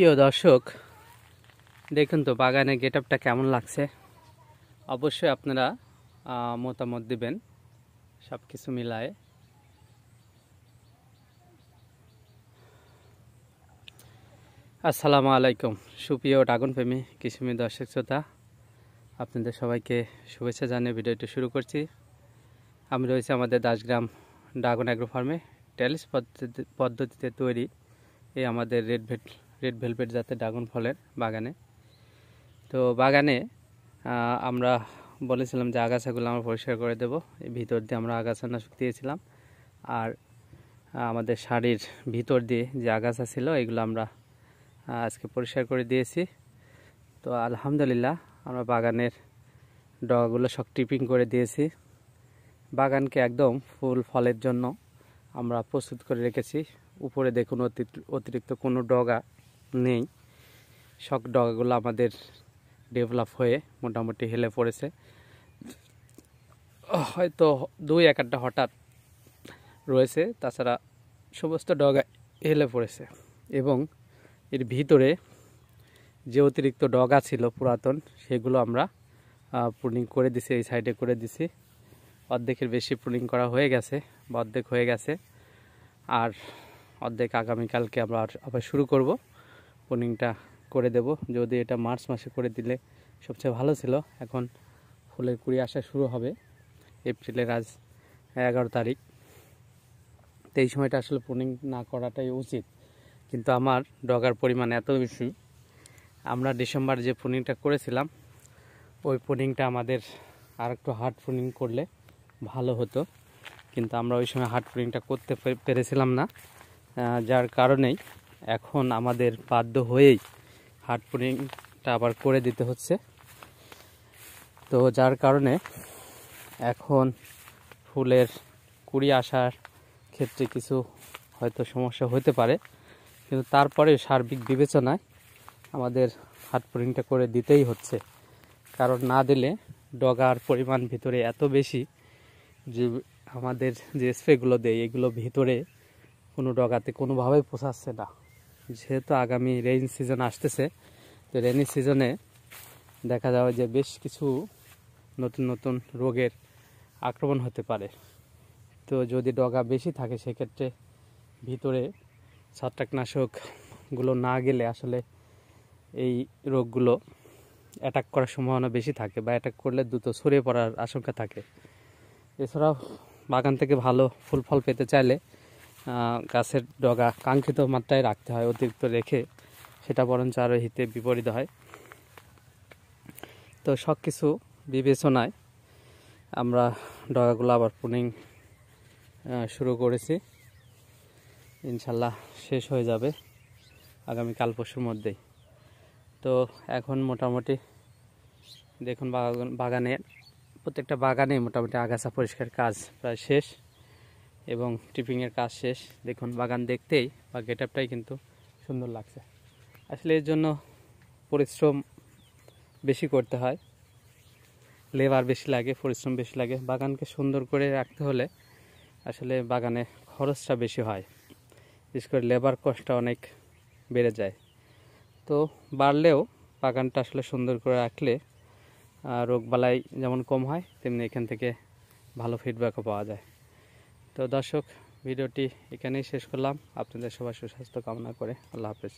প্রিয় দর্শক, দেখুন তো বাগানের গেটআপটা কেমন লাগছে। অবশ্যই আপনারা মতামত দিবেন সব কিছু মিলায়ে। আসসালামু আলাইকুম সুপ্রিয় ড্রাগন প্রেমী কৃষিপ্রেমী দর্শক শ্রোতা, আপনাদের সবাইকে শুভেচ্ছা জানিয়ে ভিডিওটি শুরু করছি। আমি রয়েছি আমাদের দাসগ্রাম ড্রাগন অ্যাগ্রো ফার্মে। ট্যালিস পদ্ধতিতে তৈরি এই আমাদের রেড ভেলভেট জাতের ড্রাগন ফলের বাগানে। তো বাগানে আমরা বলেছিলাম যে আগাছাগুলো আমরা পরিষ্কার করে দেব। এই ভিতর দিয়ে আমরা আগাছানাশক দিয়েছিলাম, আর আমাদের শাড়ির ভিতর দিয়ে যে আগাছা ছিল এগুলো আমরা আজকে পরিষ্কার করে দিয়েছি। তো আলহামদুলিল্লাহ আমরা বাগানের ডগাগুলো সব ট্রিপিং করে দিয়েছি। বাগানকে একদম ফুল ফলের জন্য আমরা প্রস্তুত করে রেখেছি। উপরে দেখুন অতিরিক্ত কোনো ডগা নেই, সব ডগাগুলো আমাদের ডেভেলপ হয়ে মোটামুটি হেলে পড়েছে। হয়তো দুই একটা হঠাৎ রয়েছে, তাছাড়া সমস্ত ডগা হেলে পড়েছে। এবং এর ভিতরে যে অতিরিক্ত ডগা ছিল পুরাতন, সেগুলো আমরা প্রুনিং করে দিছি, এই সাইডে করে দিছি। অর্ধেকের বেশি প্রুনিং করা হয়ে গেছে বা অর্ধেক হয়ে গেছে, আর অর্ধেক আগামীকালকে আমরা আবার শুরু করব প্রুনিংটা করে দেব। যদি এটা মার্চ মাসে করে দিলে সবচেয়ে ভালো ছিল। এখন ফুলের কুড়ি আসা শুরু হবে এপ্রিলের, আজ 11 তারিখ। তো এই সময়টা আসলে প্রুনিং না করাটাই উচিত, কিন্তু আমার ডগার পরিমাণ এত বেশি, আমরা ডিসেম্বর যে প্রুনিংটা করেছিলাম ওই প্রুনিংটা আমাদের আর একটু হার্ড প্রুনিং করলে ভালো হতো, কিন্তু আমরা ওই সময় হার্ড প্রুনিংটা করতে পেরেছিলাম না। যার কারণেই এখন আমাদের বাধ্য হয়েই হার্ড প্রুনিংটা আবার করে দিতে হচ্ছে। তো যার কারণে এখন ফুলের কুড়ি আসার ক্ষেত্রে কিছু হয়তো সমস্যা হতে পারে, কিন্তু তারপরে সার্বিক বিবেচনায় আমাদের হার্ড প্রুনিংটা করে দিতেই হচ্ছে। কারণ না দিলে ডগার পরিমাণ ভিতরে এত বেশি যে আমাদের যে স্প্রেগুলো দেয় এগুলো ভিতরে কোনো ডগাতে কোনোভাবেই পোষাচ্ছে না। যেহেতু আগামী রেইন সিজন আসতেছে, তো রেইনি সিজনে দেখা যাবে যে বেশ কিছু নতুন নতুন রোগের আক্রমণ হতে পারে। তো যদি ডগা বেশি থাকে সেক্ষেত্রে ভিতরে ছত্রাকনাশকগুলো না গেলে আসলে এই রোগগুলো অ্যাটাক করার সম্ভাবনা বেশি থাকে, বা অ্যাটাক করলে দ্রুত ছড়িয়ে পড়ার আশঙ্কা থাকে। এছাড়াও বাগান থেকে ভালো ফুল ফল পেতে চাইলে গাছের ডগা কাঙ্ক্ষিত মাত্রায় রাখতে হয়। অতিরিক্ত রেখে সেটা বরঞ্চ আরও হিতে বিপরীত হয়। তো সব কিছু বিবেচনায় আমরা ডগাগুলো আবার প্রুনিং শুরু করেছি। ইনশাল্লাহ শেষ হয়ে যাবে আগামীকাল পরশুর মধ্যেই। তো এখন মোটামুটি দেখুন বাগানের প্রত্যেকটা বাগানে মোটামুটি আগাছা পরিষ্কার কাজ প্রায় শেষ এবং ট্রিপিংয়ের কাজ শেষ। দেখুন বাগান দেখতেই বা গেটআপটাই কিন্তু সুন্দর লাগছে। আসলে এর জন্য পরিশ্রম বেশি করতে হয়, লেবার বেশি লাগে, পরিশ্রম বেশি লাগে। বাগানকে সুন্দর করে রাখতে হলে আসলে বাগানে খরচটা বেশি হয়, বিশেষ করে লেবার কস্টটা অনেক বেড়ে যায়। তো বাড়লেও বাগানটা আসলে সুন্দর করে রাখলে রোগবালাই যেমন কম হয়, তেমনি এখান থেকে ভালো ফিডব্যাকও পাওয়া যায়। তো দর্শক, ভিডিওটি এখানেই শেষ করলাম। আপনাদের সবার সুস্বাস্থ্য কামনা করে আল্লাহ হাফেজ।